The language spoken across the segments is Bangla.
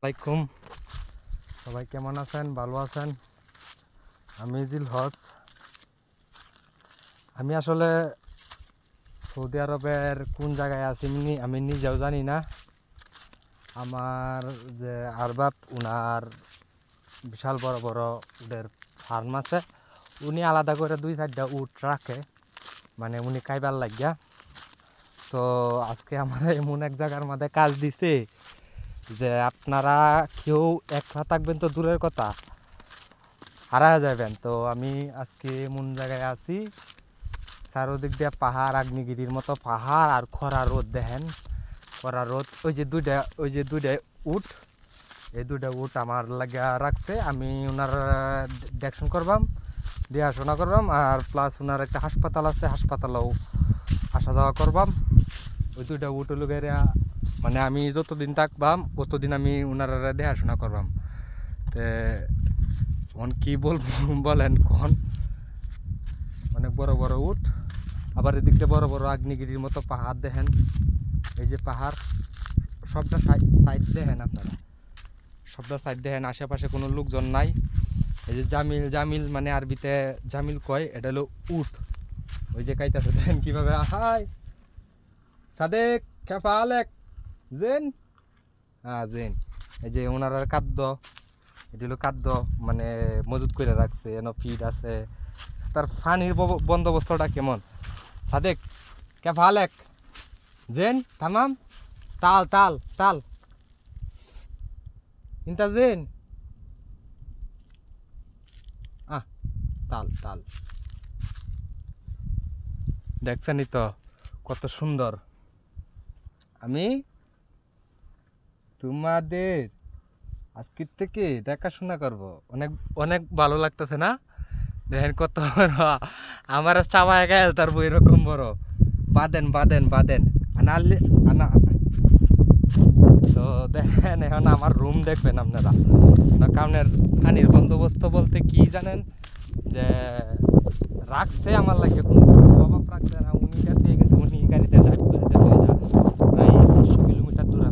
আসসালামাইকুম, সবাই কেমন আছেন? ভালো আছেন? আমি জিল হস। আমি আসলে সৌদি আরবের কোন জায়গায় আছি আমি নিজেও জানি না। আমার যে আরবাব উনার বিশাল বড় বড় উটের ফার্ম আছে। উনি আলাদা করে 2-4টা উট রাখে, মানে উনি খাইবার লাগিয়া। তো আজকে আমার এমন এক জায়গার মধ্যে কাজ দিছে যে আপনারা কেউ একলা থাকবেন তো দূরের কথা, হারায় যাবেন। তো আমি আজকে এমন জায়গায় আছি, চারোদিক দিয়ে পাহাড়, আগ্নেয়গিরির মতো পাহাড়, আর খরা রোদ দেখেন, খরা রোদ। ওই যে দুইটা উট, এই দুইটা উট আমার লাগিয়া রাখছে। আমি ওনার দেখশন করবাম, দেখাশোনা করবাম, আর প্লাস ওনার একটা হাসপাতাল আছে, হাসপাতালেও আসা যাওয়া করবাম। ওই দুইটা উট লোকেরা মানে আমি যতদিন থাকবাম ততদিন আমি ওনার দেখাশোনা করবাম। তে কি বলবো বলেন কোন, অনেক বড় বড় উট। আবার এদিক দিয়ে বড় বড় আগ্নেয়গিরির মতো পাহাড় দেখেন, এই যে পাহাড়, সবটা সাইড দেখেন আপনারা, সবটা সাইড দেখেন। আশেপাশে কোনো লোকজন নাই। এই যে জামিল মানে আরবিতে জামিল কয়, এটা হলো উট। ওই যে কাইতাছে দেখেন কিভাবে। হাই সাদেক, খেপা আলেক, জেন, হ্যাঁ জেন। এই যে ওনার খাদ্য, এটি হলো খাদ্য, মানে মজুত করে রাখছে, এন ফিড আছে। তার পানির বন্দোবস্তটা কেমন? সাদেক, খেপা আলেক, জেন, তামাম, তাল তাল তাল, ইন্তা জেন, তাল তাল। দেখছেনই তো কত সুন্দর। আমি তোমাদের আজকের থেকে দেখাশোনা করব, অনেক অনেক ভালো লাগতেছে না? দেখেন কত বড় আমার চাবায় গায়ে তার বই এরকম বড়। বাঁধেন বাঁধেন বাঁধেন আনালি আনা। তো দেখেন এখন আমার রুম দেখবেন আপনারা। কারণের পানির বন্দোবস্ত বলতে কি জানেন, যে রাখছে আমার লাগে কোনো অভাব রাখছে না। উনি যেতে গেছে, উনি গাড়িতে ড্রাইভ করে যেতে প্রায় 400 কিলোমিটার দূরে।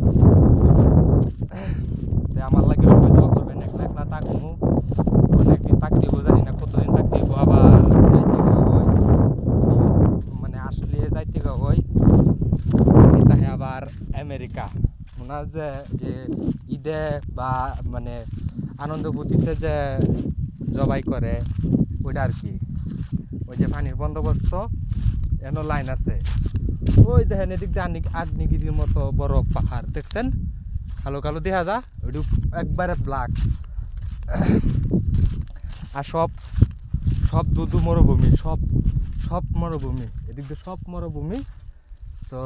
আমার লাগে সবাই দোয়া করবেন। একলা একলা থাকবো, অনেকদিন থাকতে হইব, জানি না কতদিন থাকতে হইব। আবার যাইতে হয়, মানে আসলে যাইতে হয় তাহে আবার আমেরিকা। ওনার যে ঈদে বা মানে আনন্দ ফুর্তিতে যে জবাই করে ওইটা আর কি। ওই যে পানির বন্দোবস্ত এনো লাইন আছে, ওই দেখেন এদিক দিয়ে আগ্নেয়গিরির মতো বড় পাহাড় দেখছেন, কালো কালো দেখা যা, ওইটু একবারে ব্ল্যাক। আর সব সব দুধু মরুভূমি, সব সব মরুভূমি, এদিক দিয়ে সব মরুভূমি। তো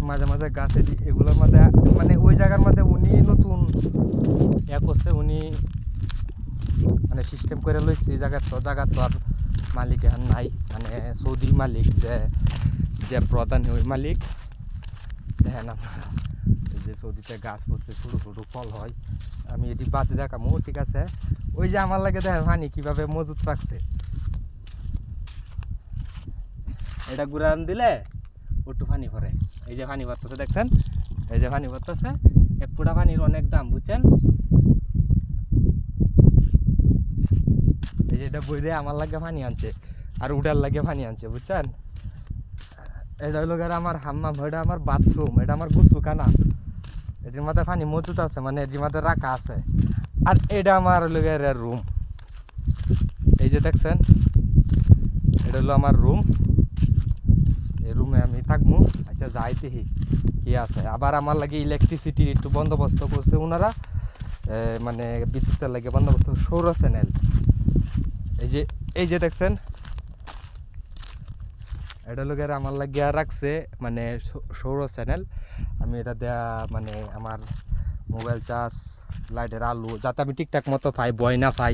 মাঝে মাঝে গাছ এগুলোর মধ্যে, মানে ওই জায়গার মধ্যে উনি নতুন করছে, উনি মানে সিস্টেম করে লইছে। এই জায়গা তো আর মালিক এখন নাই, মানে সৌদি মালিক যে প্রধান ওই মালিক। দেখেন আপনারা এই যে সৌদিতে গাছ পড়ছে, ছোটো ছোটো ফল হয়। আমি এটি বাদে দেখামো, ঠিক আছে? ওই যে আমার লাগে দেখেন পানি কীভাবে মজুত রাখছে। এটা গুড়ান দিলে একটু পানি ভরে, এই যে পানি ভরতেছে দেখছেন, এই যে পানি ভরতেছে। এক ফুটা পানির অনেক দাম, বুঝছেন? এই যে এটা বইরে আমার লাগে পানি আনছে, আর উডার লাগে পানি আনছে, বুঝছেন? এটা হলো আমার হাম্মাম, এটা আমার বাথরুম, এটা আমার গুসলখানা। এটির মধ্যে পানি মজুত আছে, মানে এটির মধ্যে রাখা আছে। আর এটা আমার হলো রুম, এই যে দেখছেন, এটা হলো আমার রুম। এই রুমে আমি থাকবো। আচ্ছা যাইতে কি আছে। আবার আমার লাগে ইলেকট্রিসিটির একটু বন্দোবস্ত করছে ওনারা, মানে বিদ্যুতের লাগে বন্দোবস্ত, সৌর চ্যানেল। এই যে দেখছেন, এটা লোকের আমার লাগিয়া রাখছে, মানে সৌর চ্যানেল। আমি এটা দেয়া মানে আমার মোবাইল চার্জ, লাইটের আলো, যাতে আমি ঠিকঠাক মতো পাই, ভয় না পাই,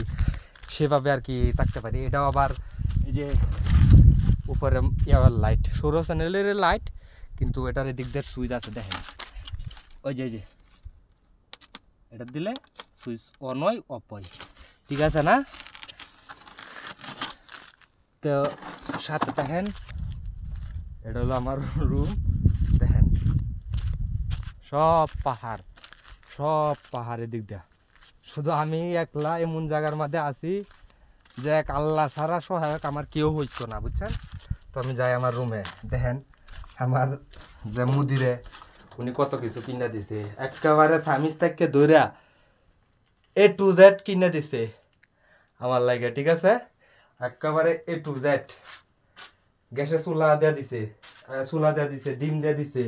সেভাবে আর কি থাকতে পারি। এটাও আবার এই যে উপরে ইয়ার লাইট, সৌর চ্যানেলের লাইট, কিন্তু এটার এদিক দিয়ে সুইচ আছে দেখেন। ওই যে এটা দিলে সুইচ অন হয় অফ হয়, ঠিক আছে না? তো সাথে দেখেন, এটা হলো আমার রুম। দেখেন সব পাহাড়, সব পাহাড়ের দিক দিয়া। শুধু আমি একলা এমন জায়গার মধ্যে আছি যে এক আল্লাহ ছাড়া সহায়ক আমার কেউ হইতো না, বুঝছেন? তো আমি যাই আমার রুমে, দেখেন আমার যে মুদিরে উনি কত কিছু কিনে দিছে, একেবারে সামিজ থেকে দৌড়া A to Z কিনে দিছে আমার লাগে, ঠিক আছে? একেবারে A to Z। গ্যাসে চুলা দেয়া দিছে, ডিম দেয়া দিছে,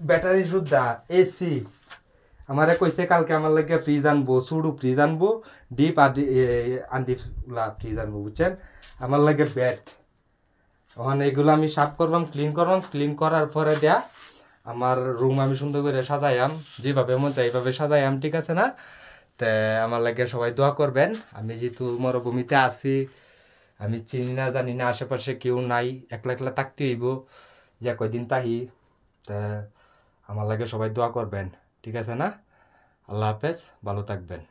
ব্যাটারি সুদ্ধা, এসি। আমারে কইছে কালকে আমার লাগে ফ্রিজ আনবো, সুডু ফ্রিজ আনবো, ডিপ আর আন্ডিগুলা ফ্রিজ আনবো, বুঝছেন? আমার লাগে ব্যাট। ওখানে এগুলো আমি সাফ করবাম, ক্লিন করার পরে দেয়া আমার রুম আমি সুন্দর করে সাজাইয়াম, যেভাবে মন চাই এইভাবে সাজাইয়াম, ঠিক আছে না? তে আমার লাগে সবাই দোয়া করবেন। আমি যেহেতু মরুভূমিতে আছি, আমি চিনি না জানি না, আশেপাশে কেউ নাই, একলা একলা থাকতে হইব যে কয়দিন তাহি। তা আমার লাগে সবাই দোয়া করবেন, ঠিক আছে না? আল্লাহ হাফেজ, ভালো থাকবেন।